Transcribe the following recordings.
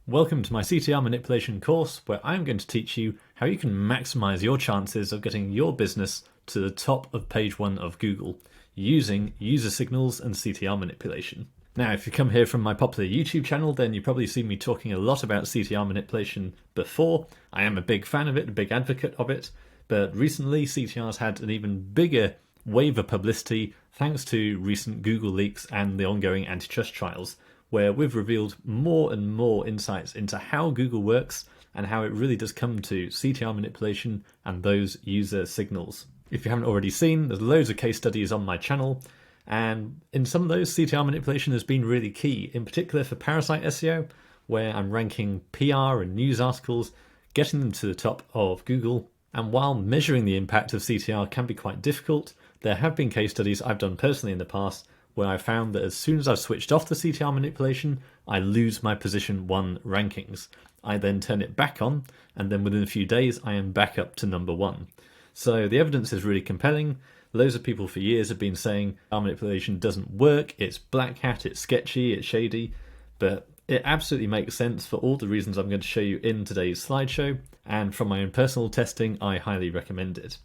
Welcome to my CTR manipulation course, where I'm going to teach you how you can maximize your chances of getting your business to the top of page 1 of Google using user signals and CTR manipulation. Now, if you come here from my popular YouTube channel, then you've probably seen me talking a lot about CTR manipulation before. I am a big fan of it, a big advocate of it, but recently CTR's had an even bigger wave of publicity thanks to recent Google leaks and the ongoing antitrust trials, where we've revealed more and more insights into how Google works and how it really does come to CTR manipulation and those user signals. If you haven't already seen, there's loads of case studies on my channel, and in some of those, CTR manipulation has been really key, in particular for parasite SEO, where I'm ranking PR and news articles, getting them to the top of Google. And while measuring the impact of CTR can be quite difficult, there have been case studies I've done personally in the past where I found that as soon as I've switched off the CTR manipulation, I lose my position 1 rankings. I then turn it back on, and then within a few days, I am back up to number 1. So the evidence is really compelling. Loads of people for years have been saying CTR manipulation doesn't work, it's black hat, it's sketchy, it's shady, but it absolutely makes sense for all the reasons I'm going to show you in today's slideshow, and from my own personal testing, I highly recommend it.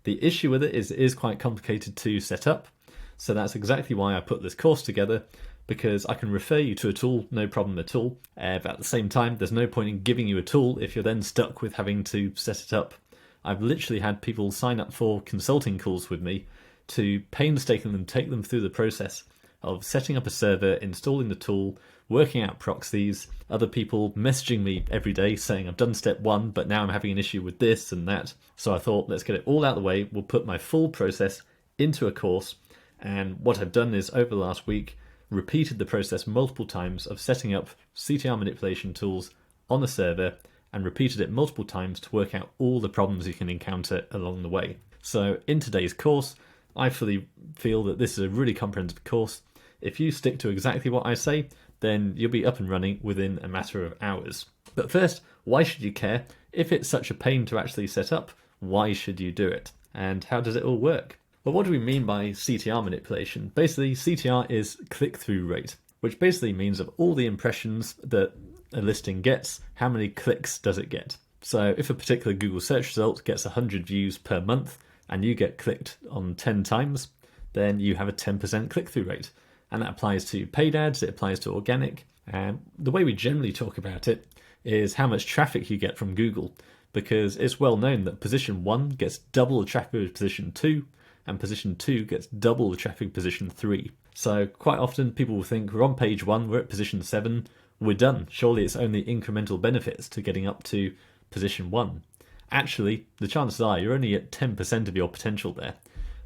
The issue with it is quite complicated to set up, so that's exactly why I put this course together, because I can refer you to a tool, no problem at all. But at the same time, there's no point in giving you a tool if you're then stuck with having to set it up. I've literally had people sign up for consulting calls with me to painstakingly take them through the process of setting up a server, installing the tool, working out proxies, other people messaging me every day saying I've done step 1, but now I'm having an issue with this and that. So I thought, let's get it all out of the way. We'll put my full process into a course. And what I've done is, over the last week, repeated the process multiple times of setting up CTR manipulation tools on the server, and repeated it multiple times to work out all the problems you can encounter along the way. So in today's course, I fully feel that this is a really comprehensive course. If you stick to exactly what I say, then you'll be up and running within a matter of hours. But first, why should you care? If it's such a pain to actually set up, why should you do it? And how does it all work? Well, what do we mean by CTR manipulation? Basically, CTR is click-through rate, which basically means of all the impressions that a listing gets, how many clicks does it get? So if a particular Google search result gets 100 views per month and you get clicked on 10 times, then you have a 10% click-through rate. And that applies to paid ads, it applies to organic. And the way we generally talk about it is how much traffic you get from Google, because it's well known that position 1 gets double the traffic of position 2, and position 2 gets double the traffic of position 3. So quite often people will think we're on page 1, we're at position 7, we're done. Surely it's only incremental benefits to getting up to position 1. Actually, the chances are you're only at 10% of your potential there,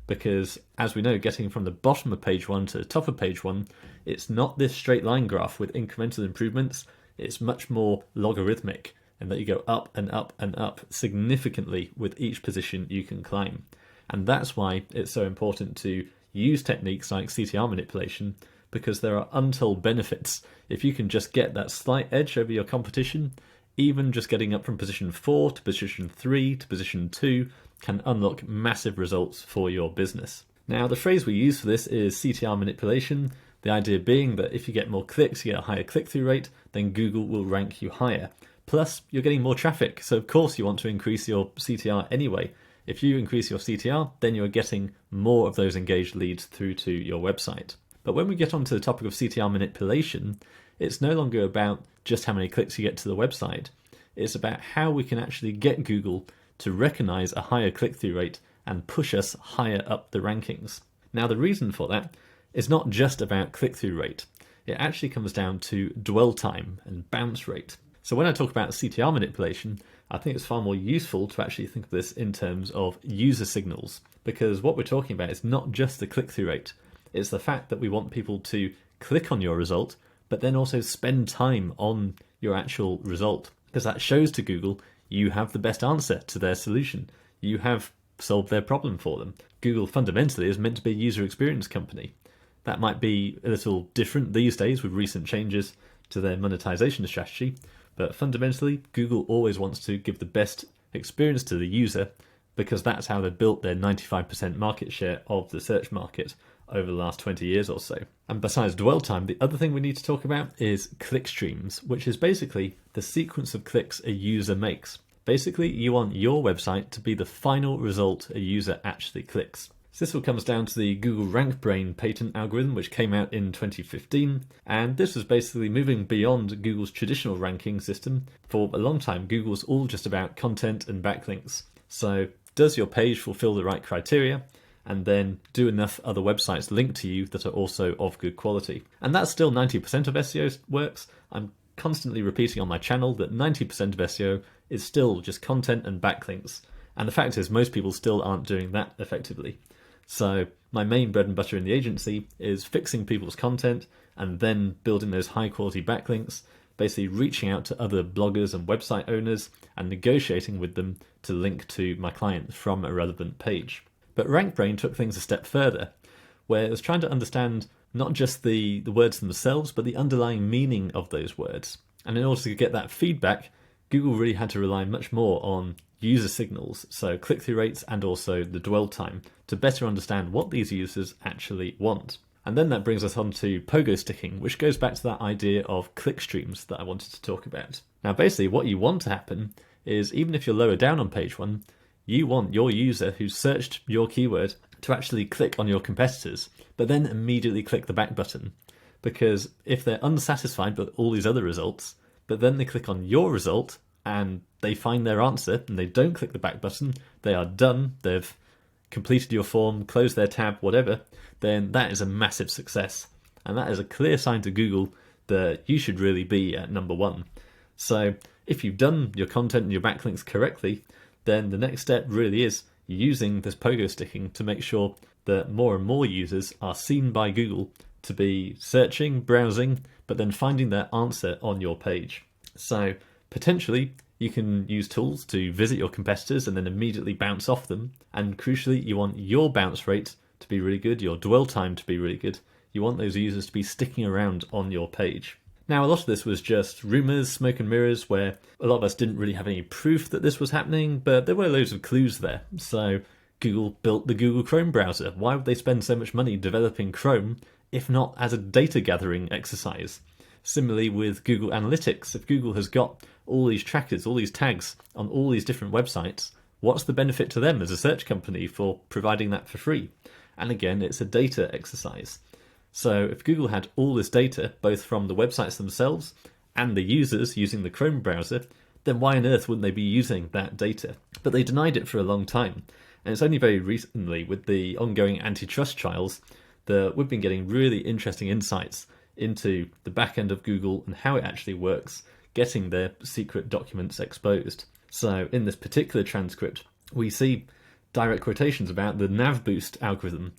because as we know, getting from the bottom of page 1 to the top of page 1, it's not this straight line graph with incremental improvements, it's much more logarithmic, and that you go up and up and up significantly with each position you can climb. And that's why it's so important to use techniques like CTR manipulation, because there are untold benefits. If you can just get that slight edge over your competition, even just getting up from position 4 to position 3 to position 2 can unlock massive results for your business. Now, the phrase we use for this is CTR manipulation, the idea being that if you get more clicks, you get a higher click-through rate, then Google will rank you higher. Plus, you're getting more traffic, so of course you want to increase your CTR anyway. If you increase your CTR, then you're getting more of those engaged leads through to your website. But when we get onto the topic of CTR manipulation, it's no longer about just how many clicks you get to the website. It's about how we can actually get Google to recognize a higher click-through rate and push us higher up the rankings. Now, the reason for that is not just about click-through rate. It actually comes down to dwell time and bounce rate. So when I talk about CTR manipulation, I think it's far more useful to actually think of this in terms of user signals, because what we're talking about is not just the click-through rate. It's the fact that we want people to click on your result, but then also spend time on your actual result, because that shows to Google you have the best answer to their solution. You have solved their problem for them. Google fundamentally is meant to be a user experience company. That might be a little different these days with recent changes to their monetization strategy, but fundamentally, Google always wants to give the best experience to the user, because that's how they built their 95% market share of the search market over the last 20 years or so. And besides dwell time, the other thing we need to talk about is clickstreams, which is basically the sequence of clicks a user makes. Basically, you want your website to be the final result a user actually clicks. So this all comes down to the Google RankBrain patent algorithm, which came out in 2015. And this was basically moving beyond Google's traditional ranking system. For a long time, Google was all just about content and backlinks. So does your page fulfill the right criteria? And then do enough other websites link to you that are also of good quality? And that's still 90% of SEO works. I'm constantly repeating on my channel that 90% of SEO is still just content and backlinks. And the fact is, most people still aren't doing that effectively. So my main bread and butter in the agency is fixing people's content and then building those high quality backlinks, basically reaching out to other bloggers and website owners and negotiating with them to link to my client from a relevant page. But RankBrain took things a step further, where it was trying to understand not just the words themselves, but the underlying meaning of those words. And in order to get that feedback, Google really had to rely much more on user signals, so click-through rates and also the dwell time, to better understand what these users actually want. And then that brings us on to pogo sticking, which goes back to that idea of clickstreams that I wanted to talk about. Now basically what you want to happen is, even if you're lower down on page one, you want your user who searched your keyword to actually click on your competitors, but then immediately click the back button. Because if they're unsatisfied with all these other results, but then they click on your result and they find their answer and they don't click the back button, they are done, they've completed your form, closed their tab, whatever, then that is a massive success. And that is a clear sign to Google that you should really be at number one. So if you've done your content and your backlinks correctly, then the next step really is using this pogo sticking to make sure that more and more users are seen by Google to be searching, browsing, but then finding their answer on your page. So potentially you can use tools to visit your competitors and then immediately bounce off them. And crucially, you want your bounce rate to be really good, your dwell time to be really good. You want those users to be sticking around on your page. Now, a lot of this was just rumours, smoke and mirrors, where a lot of us didn't really have any proof that this was happening, but there were loads of clues there. So Google built the Google Chrome browser. Why would they spend so much money developing Chrome, if not as a data gathering exercise? Similarly with Google Analytics, if Google has got all these trackers, all these tags on all these different websites, what's the benefit to them as a search company for providing that for free? And again, it's a data exercise. So if Google had all this data, both from the websites themselves and the users using the Chrome browser, then why on earth wouldn't they be using that data? But they denied it for a long time. And it's only very recently, with the ongoing antitrust trials, that we've been getting really interesting insights into the back end of Google and how it actually works, getting their secret documents exposed. So in this particular transcript, we see direct quotations about the nav boost algorithm,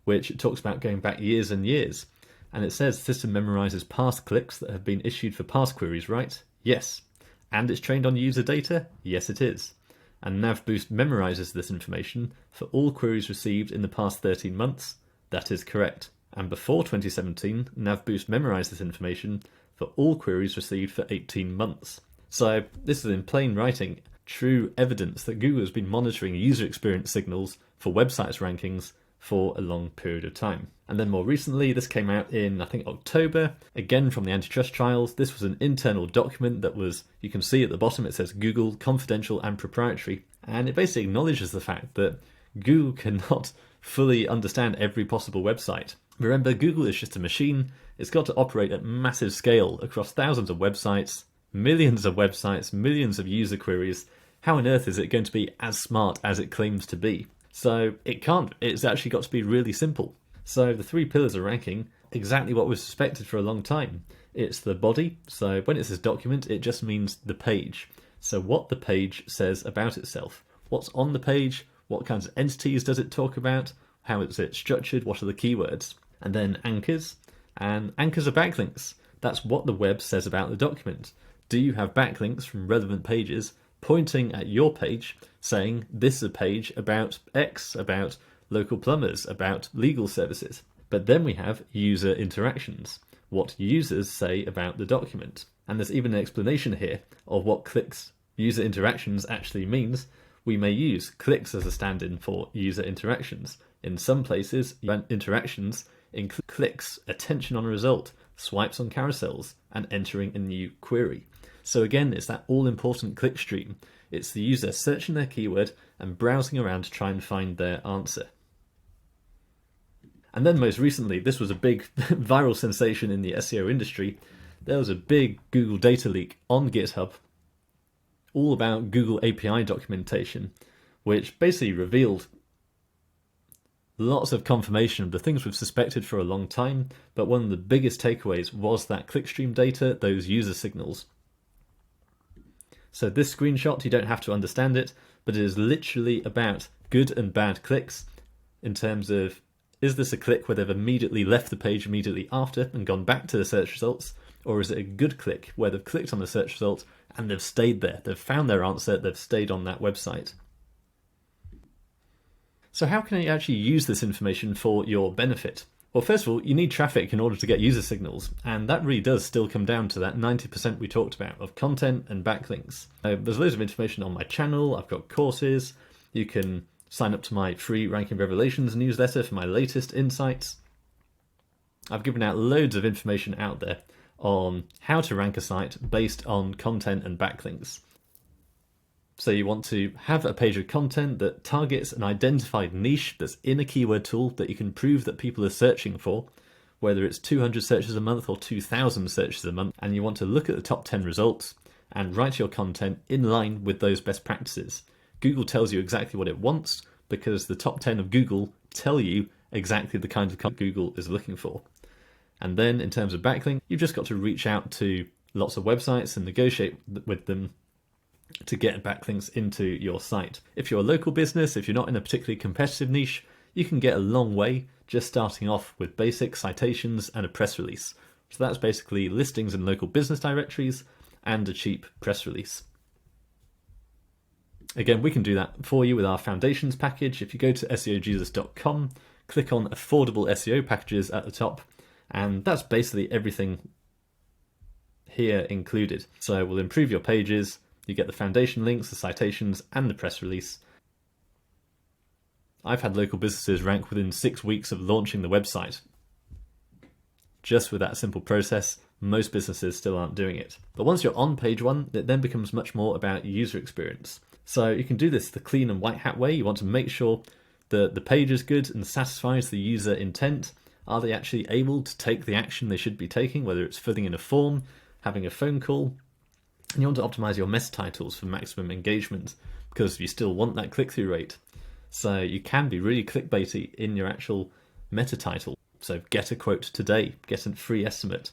which talks about going back years and years. And it says the system memorizes past clicks that have been issued for past queries, right? Yes. And it's trained on user data? Yes, it is. And NavBoost memorizes this information for all queries received in the past 13 months? That is correct. And before 2017, NavBoost memorized this information for all queries received for 18 months. So this is in plain writing, true evidence that Google has been monitoring user experience signals for websites rankings for a long period of time. And then more recently, this came out in, I think, October, again from the antitrust trials. This was an internal document that was, you can see at the bottom, it says Google, confidential and proprietary. And it basically acknowledges the fact that Google cannot fully understand every possible website. Remember, Google is just a machine. It's got to operate at massive scale across thousands of websites, millions of user queries. How on earth is it going to be as smart as it claims to be? So it can't. It's actually got to be really simple. So the three pillars of ranking, exactly what was suspected for a long time. It's the body. So when it says document, it just means the page. So what the page says about itself. What's on the page? What kinds of entities does it talk about? How is it structured? What are the keywords? And then anchors. And anchors are backlinks. That's what the web says about the document. Do you have backlinks from relevant pages pointing at your page saying this is a page about X, about local plumbers, about legal services? But then we have user interactions, what users say about the document. And there's even an explanation here of what clicks user interactions actually means. We may use clicks as a stand-in for user interactions. In some places, you have interactions include clicks, attention on a result, swipes on carousels, and entering a new query. So again, it's that all-important clickstream. It's the user searching their keyword and browsing around to try and find their answer. And then most recently, this was a big viral sensation in the SEO industry. There was a big Google data leak on GitHub, all about Google API documentation, which basically revealed lots of confirmation of the things we've suspected for a long time, but one of the biggest takeaways was that clickstream data, those user signals. So this screenshot, you don't have to understand it, but it is literally about good and bad clicks in terms of, is this a click where they've immediately left the page immediately after and gone back to the search results, or is it a good click where they've clicked on the search result and they've stayed there, they've found their answer, they've stayed on that website. So how can you actually use this information for your benefit? Well, first of all, you need traffic in order to get user signals, and that really does still come down to that 90% we talked about of content and backlinks. There's loads of information on my channel, I've got courses, you can sign up to my free Ranking Revelations newsletter for my latest insights. I've given out loads of information out there on how to rank a site based on content and backlinks. So you want to have a page of content that targets an identified niche that's in a keyword tool that you can prove that people are searching for, whether it's 200 searches a month or 2,000 searches a month, and you want to look at the top 10 results and write your content in line with those best practices. Google tells you exactly what it wants because the top 10 of Google tell you exactly the kind of content Google is looking for. And then in terms of backlink, you've just got to reach out to lots of websites and negotiate with them to get backlinks into your site. If you're a local business, if you're not in a particularly competitive niche, you can get a long way just starting off with basic citations and a press release. So that's basically listings in local business directories and a cheap press release. Again, we can do that for you with our foundations package. If you go to seojesus.com, click on affordable SEO packages at the top, and that's basically everything here included. So we'll improve your pages, you get the foundation links, the citations, and the press release. I've had local businesses rank within 6 weeks of launching the website. Just with that simple process, most businesses still aren't doing it. But once you're on page one, it then becomes much more about user experience. So you can do this the clean and white hat way. You want to make sure that the page is good and satisfies the user intent. Are they actually able to take the action they should be taking, whether it's filling in a form, having a phone call? And you want to optimize your meta titles for maximum engagement because you still want that click-through rate. So you can be really clickbaity in your actual meta title. So get a quote today, get a free estimate.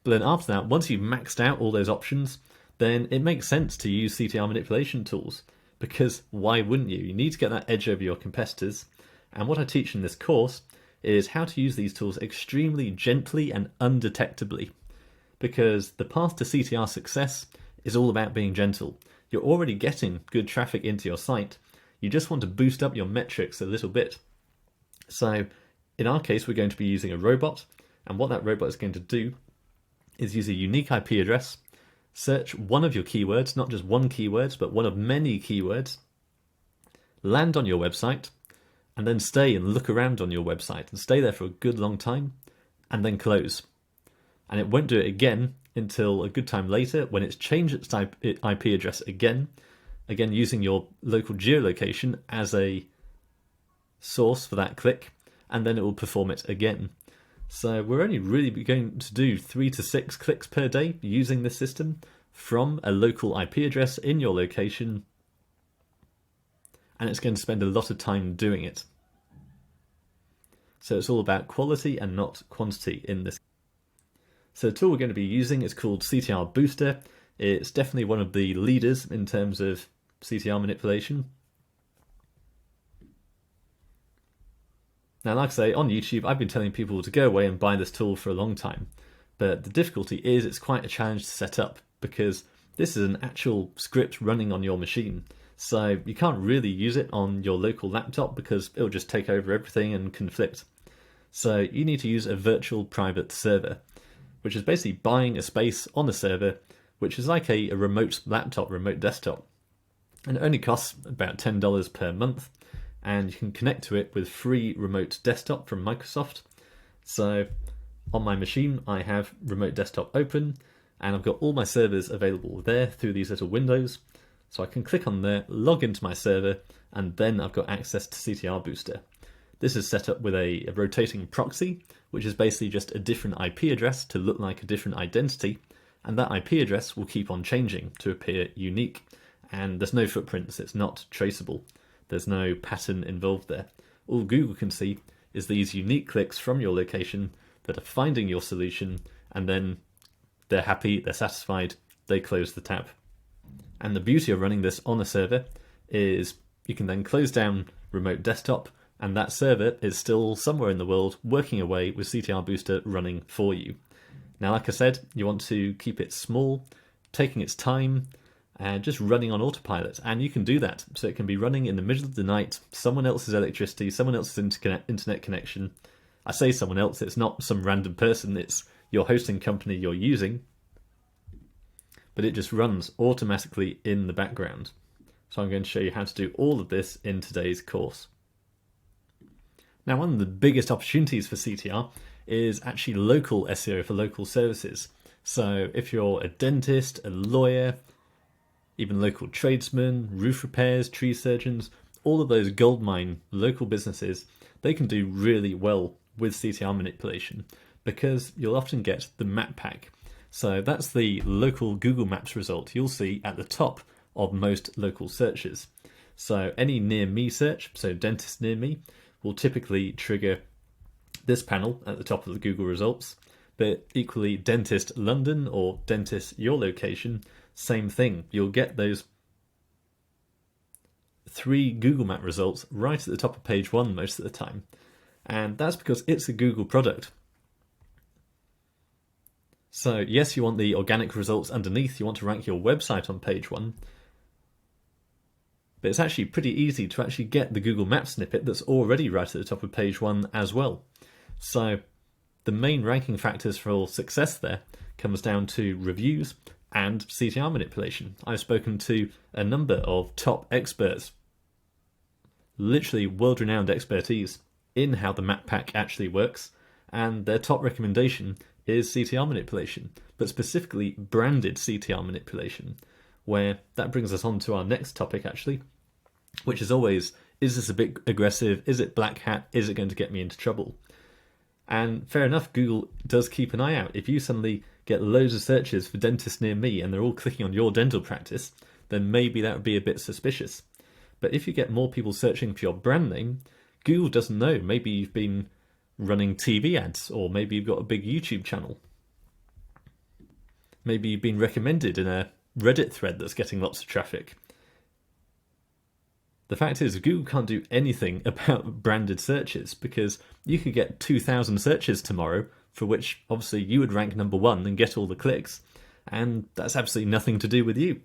But then after that, once you've maxed out all those options, then it makes sense to use CTR manipulation tools because why wouldn't you? You need to get that edge over your competitors. And what I teach in this course is how to use these tools extremely gently and undetectably. Because the path to CTR success is all about being gentle. You're already getting good traffic into your site. You just want to boost up your metrics a little bit. So in our case, we're going to be using a robot. And what that robot is going to do is use a unique IP address, search one of your keywords, not just one keyword, but one of many keywords, land on your website, and then stay and look around on your website and stay there for a good long time, and then close. And it won't do it again until a good time later when it's changed its IP address again using your local geolocation as a source for that click, and then it will perform it again. So we're only really going to do 3 to 6 clicks per day using this system from a local IP address in your location, and it's going to spend a lot of time doing it. So it's all about quality and not quantity in this. So the tool we're going to be using is called CTR Booster. It's definitely one of the leaders in terms of CTR manipulation. Now, like I say, on YouTube, I've been telling people to go away and buy this tool for a long time. But the difficulty is it's quite a challenge to set up because this is an actual script running on your machine. So you can't really use it on your local laptop because it'll just take over everything and conflict. So you need to use a virtual private server, which is basically buying a space on a server, which is like a remote laptop, remote desktop. And it only costs about $10 per month. and you can connect to it with free remote desktop from Microsoft. So on my machine, I have remote desktop open, and I've got all my servers available there through these little windows. So I can click on there, log into my server, and then I've got access to CTR Booster. This is set up with a rotating proxy, which is basically just a different IP address to look like a different identity, and that IP address will keep on changing to appear unique. And there's no footprints, it's not traceable. There's no pattern involved there. All Google can see is these unique clicks from your location that are finding your solution, and then they're happy, they're satisfied, they close the tab. And the beauty of running this on a server is you can then close down remote desktop, and that server is still somewhere in the world working away with CTR Booster running for you. Now, like I said, you want to keep it small, taking its time, and just running on autopilot. And you can do that. So it can be running in the middle of the night, someone else's electricity, someone else's internet connection. I say someone else, it's not some random person, it's your hosting company you're using. But it just runs automatically in the background. So I'm going to show you how to do all of this in today's course. Now, one of the biggest opportunities for CTR is actually local SEO for local services. So if you're a dentist, a lawyer, even local tradesmen, roof repairs, tree surgeons, all of those goldmine local businesses, they can do really well with CTR manipulation because you'll often get the map pack. So that's the local Google Maps result you'll see at the top of most local searches. So any near me search, so dentist near me, will typically trigger this panel at the top of the Google results. But equally, dentist London or dentist your location, same thing. You'll get those 3 Google Map results right at the top of page 1 most of the time. And that's because it's a Google product. So yes, you want the organic results underneath, you want to rank your website on page 1, but it's actually pretty easy to actually get the Google Maps snippet that's already right at the top of page 1 as well. So the main ranking factors for success there comes down to reviews and CTR manipulation. I've spoken to a number of top experts, literally world-renowned expertise in how the map pack actually works, and their top recommendation is CTR manipulation, but specifically branded CTR manipulation, where that brings us on to our next topic actually, which is always, is this a bit aggressive? Is it black hat? Is it going to get me into trouble? And fair enough, Google does keep an eye out. If you suddenly get loads of searches for dentists near me and they're all clicking on your dental practice, then maybe that would be a bit suspicious. But if you get more people searching for your brand name, Google doesn't know. Maybe you've been running TV ads, or maybe you've got a big YouTube channel. Maybe you've been recommended in a Reddit thread that's getting lots of traffic. The fact is, Google can't do anything about branded searches because you could get 2,000 searches tomorrow for which obviously you would rank number 1 and get all the clicks, and that's absolutely nothing to do with you.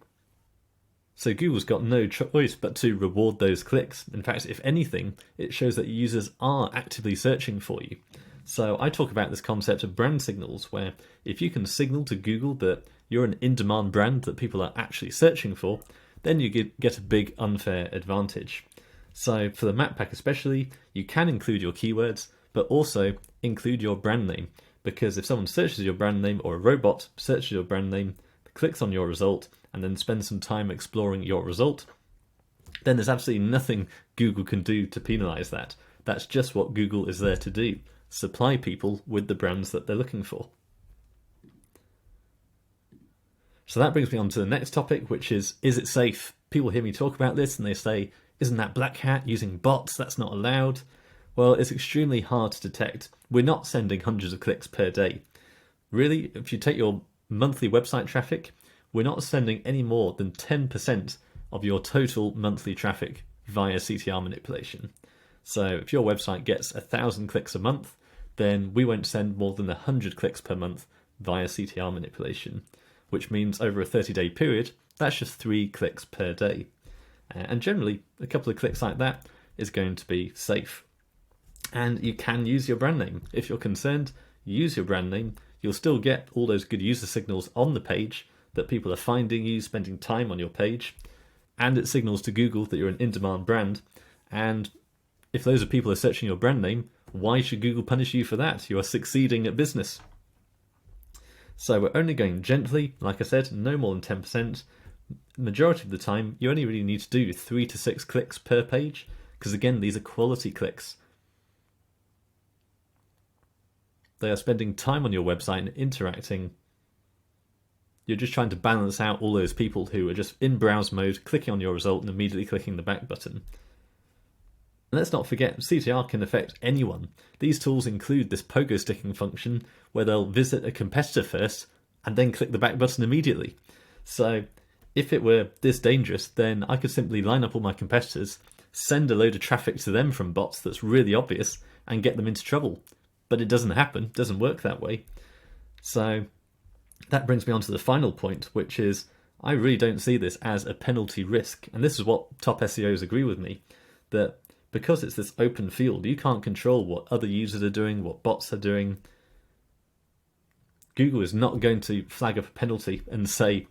So Google's got no choice but to reward those clicks. In fact, if anything, it shows that users are actively searching for you. So I talk about this concept of brand signals, where if you can signal to Google that you're an in-demand brand that people are actually searching for, then you get a big unfair advantage. So for the map pack especially, you can include your keywords, but also include your brand name, because if someone searches your brand name, or a robot searches your brand name, clicks on your result, and then spends some time exploring your result, then there's absolutely nothing Google can do to penalize that. That's just what Google is there to do, supply people with the brands that they're looking for. So that brings me on to the next topic, which is it safe? People hear me talk about this and they say, isn't that black hat using bots? That's not allowed. Well, it's extremely hard to detect. We're not sending hundreds of clicks per day. Really, if you take your monthly website traffic, we're not sending any more than 10% of your total monthly traffic via CTR manipulation. So if your website gets 1,000 clicks a month, then we won't send more than 100 clicks per month via CTR manipulation, which means over a 30-day period, that's just 3 clicks per day. And generally, a couple of clicks like that is going to be safe. And you can use your brand name. If you're concerned, use your brand name. You'll still get all those good user signals on the page that people are finding you, spending time on your page, and it signals to Google that you're an in-demand brand. And If loads of people are searching your brand name, why should Google punish you for that? You are succeeding at business. So we're only going gently, like I said, no more than 10%. Majority of the time, you only really need to do 3 to 6 clicks per page, because again, these are quality clicks. They are spending time on your website and interacting. You're just trying to balance out all those people who are just in browse mode, clicking on your result and immediately clicking the back button. And let's not forget, CTR can affect anyone. These tools include this Pogo sticking function where they'll visit a competitor first and then click the back button immediately. So if it were this dangerous, then I could simply line up all my competitors, send a load of traffic to them from bots that's really obvious, and get them into trouble. But it doesn't happen, doesn't work that way. So that brings me on to the final point, which is I really don't see this as a penalty risk. And this is what top SEOs agree with me, that because it's this open field, you can't control what other users are doing, what bots are doing. Google is not going to flag up a penalty and say,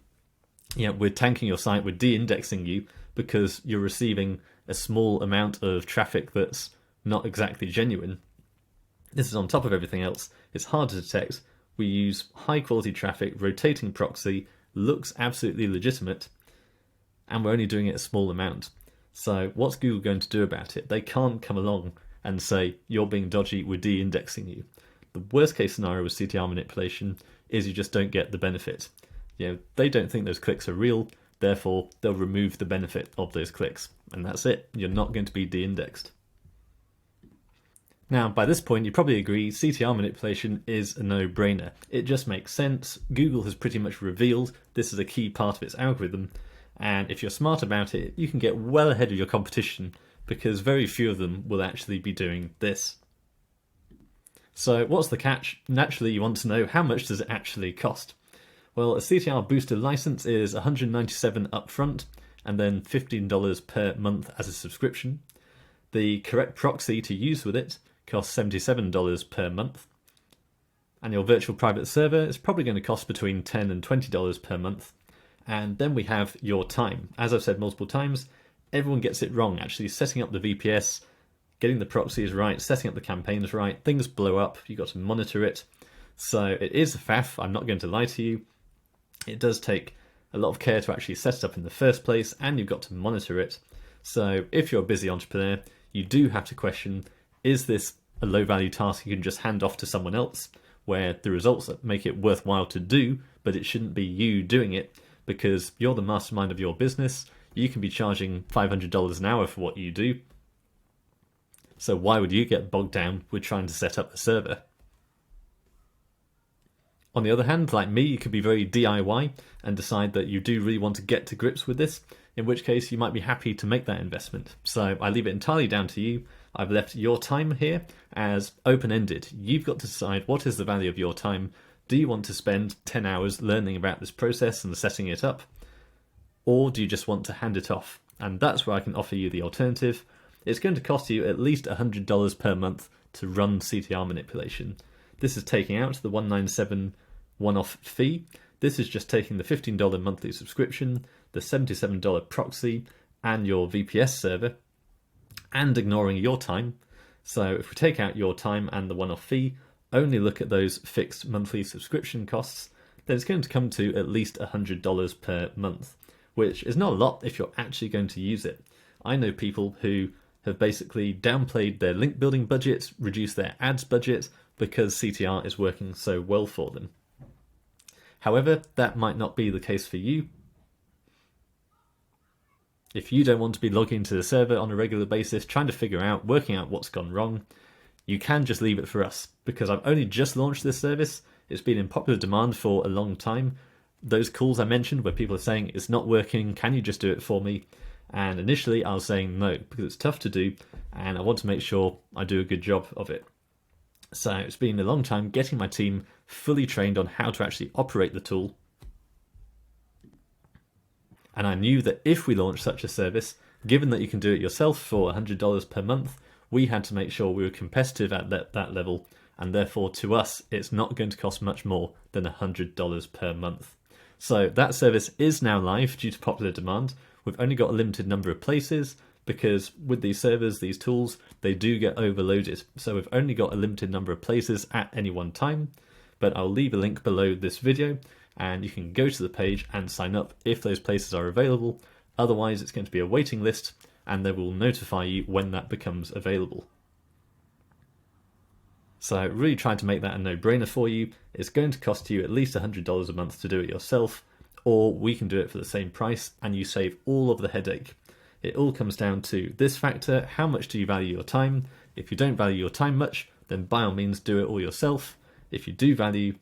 yeah, we're tanking your site, we're de-indexing you because you're receiving a small amount of traffic that's not exactly genuine. This is on top of everything else. It's hard to detect. We use high quality traffic, rotating proxy, looks absolutely legitimate, and we're only doing it a small amount. So what's Google going to do about it? They can't come along and say, you're being dodgy, we're de-indexing you. The worst case scenario with CTR manipulation is you just don't get the benefit. They don't think those clicks are real, therefore they'll remove the benefit of those clicks. And that's it. You're not going to be de-indexed. Now, by this point, you probably agree CTR manipulation is a no-brainer. It just makes sense. Google has pretty much revealed this is a key part of its algorithm. And if you're smart about it, you can get well ahead of your competition because very few of them will actually be doing this. So what's the catch? Naturally, you want to know how much does it actually cost? Well, a CTR booster license is $197 upfront and then $15 per month as a subscription. The correct proxy to use with it costs $77 per month. And your virtual private server is probably going to cost between $10 and $20 per month. And then we have your time. As I've said multiple times, everyone gets it wrong. Actually setting up the VPS, getting the proxies right, setting up the campaigns right, things blow up, you've got to monitor it. So it is a faff, I'm not going to lie to you. It does take a lot of care to actually set it up in the first place, and you've got to monitor it. So if you're a busy entrepreneur, you do have to question, is this a low value task you can just hand off to someone else, where the results make it worthwhile to do, but it shouldn't be you doing it, because you're the mastermind of your business. You can be charging $500 an hour for what you do. So why would you get bogged down with trying to set up a server? On the other hand, like me, you could be very DIY and decide that you do really want to get to grips with this, in which case you might be happy to make that investment. So I leave it entirely down to you. I've left your time here as open-ended. You've got to decide what is the value of your time. Do you want to spend 10 hours learning about this process and setting it up? Or do you just want to hand it off? And that's where I can offer you the alternative. It's going to cost you at least $100 per month to run CTR manipulation. This is taking out the $197 one-off fee. This is just taking the $15 monthly subscription, the $77 proxy, and your VPS server, and ignoring your time. So if we take out your time and the one-off fee, only look at those fixed monthly subscription costs, then it's going to come to at least $100 per month, which is not a lot if you're actually going to use it. I know people who have basically downplayed their link building budgets, reduced their ads budget because CTR is working so well for them. However, that might not be the case for you. If you don't want to be logging into the server on a regular basis, trying to working out what's gone wrong, you can just leave it for us, because I've only just launched this service. It's been in popular demand for a long time. Those calls I mentioned where people are saying, it's not working, can you just do it for me? And initially I was saying no, because it's tough to do, and I want to make sure I do a good job of it. So it's been a long time getting my team fully trained on how to actually operate the tool. And I knew that if we launched such a service, given that you can do it yourself for $100 per month, we had to make sure we were competitive at that level. And therefore, to us, it's not going to cost much more than $100 per month. So that service is now live due to popular demand. We've only got a limited number of places, because with these servers, these tools, they do get overloaded. So we've only got a limited number of places at any one time, but I'll leave a link below this video and you can go to the page and sign up if those places are available. Otherwise, it's going to be a waiting list and they will notify you when that becomes available. So really trying to make that a no-brainer for you. It's going to cost you at least $100 a month to do it yourself, or we can do it for the same price and you save all of the headache. It all comes down to this factor: how much do you value your time? If you don't value your time much, then by all means do it all yourself. If you do value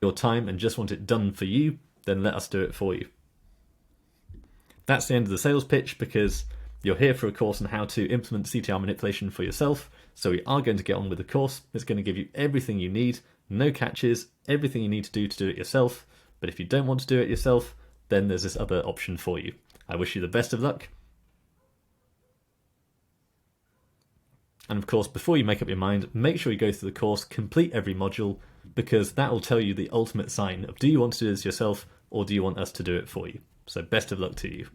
your time and just want it done for you, then let us do it for you. That's the end of the sales pitch, because you're here for a course on how to implement CTR manipulation for yourself. So we are going to get on with the course. It's going to give you everything you need, no catches, everything you need to do it yourself. But if you don't want to do it yourself, then there's this other option for you. I wish you the best of luck. And of course, before you make up your mind, make sure you go through the course, complete every module, because that will tell you the ultimate sign of, do you want to do this yourself or do you want us to do it for you? So best of luck to you.